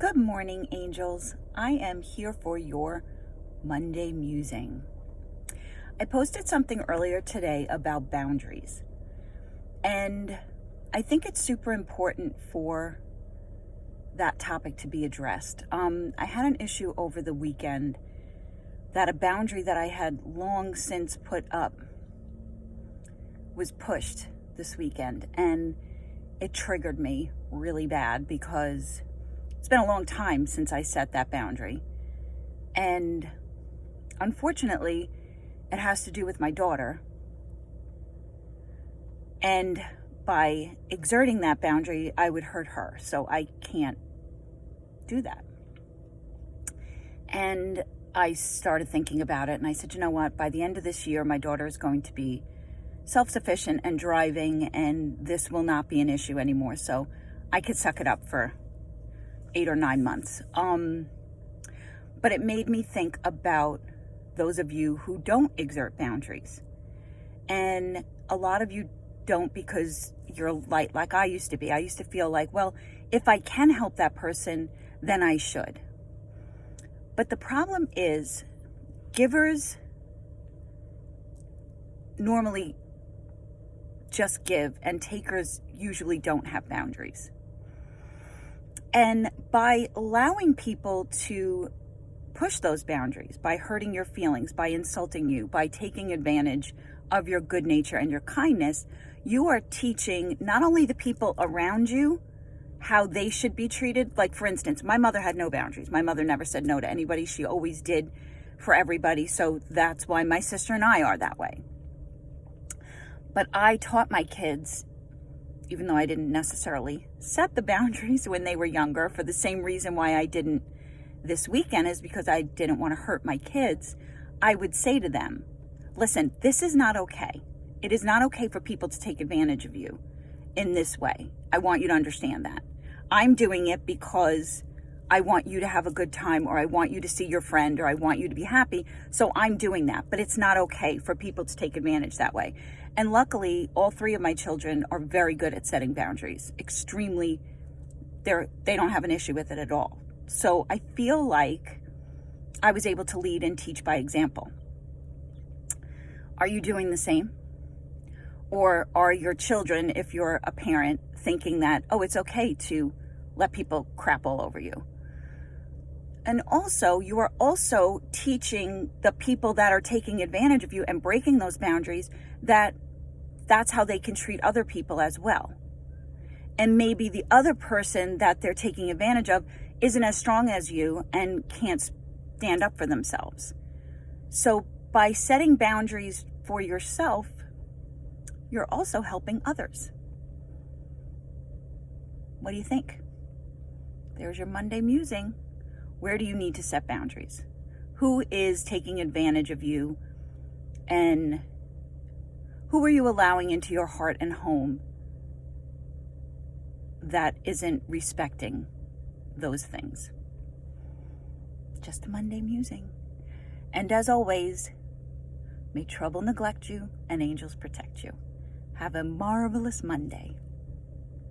Good morning, angels. I am here for your Monday musing. I posted something earlier today about boundaries, and I think it's super important for that topic to be addressed. I had an issue over the weekend that a boundary that I had long since put up was pushed this weekend, and it triggered me really bad because it's been a long time since I set that boundary. And unfortunately, it has to do with my daughter. And by exerting that boundary, I would hurt her. So I can't do that. And I started thinking about it, and I said, you know what? By the end of this year, my daughter is going to be self-sufficient and driving, and this will not be an issue anymore. So I could suck it up for 8 or 9 months. But it made me think about those of you who don't exert boundaries. And a lot of you don't because you're light, like I used to be. I used to feel like, well, if I can help that person, then I should. But the problem is, givers normally just give, and takers usually don't have boundaries. And by allowing people to push those boundaries, by hurting your feelings, by insulting you, by taking advantage of your good nature and your kindness, you are teaching not only the people around you how they should be treated. Like, for instance, my mother had no boundaries. My mother never said no to anybody. She always did for everybody. So that's why my sister and I are that way. But I taught my kids, even though I didn't necessarily set the boundaries when they were younger, for the same reason why I didn't this weekend, is because I didn't want to hurt my kids. I would say to them, listen, this is not okay. It is not okay for people to take advantage of you in this way. I want you to understand that. I'm doing it because I want you to have a good time, or I want you to see your friend, or I want you to be happy. So I'm doing that, but it's not okay for people to take advantage that way. And luckily, all 3 of my children are very good at setting boundaries. Extremely, they don't have an issue with it at all. So I feel like I was able to lead and teach by example. Are you doing the same? Or are your children, if you're a parent, thinking that, oh, it's okay to let people crap all over you? And also, you are also teaching the people that are taking advantage of you and breaking those boundaries that that's how they can treat other people as well. And maybe the other person that they're taking advantage of isn't as strong as you and can't stand up for themselves. So by setting boundaries for yourself, you're also helping others. What do you think? There's your Monday musing. Where do you need to set boundaries? Who is taking advantage of you? And who are you allowing into your heart and home that isn't respecting those things? Just a Monday musing. And as always, may trouble neglect you and angels protect you. Have a marvelous Monday.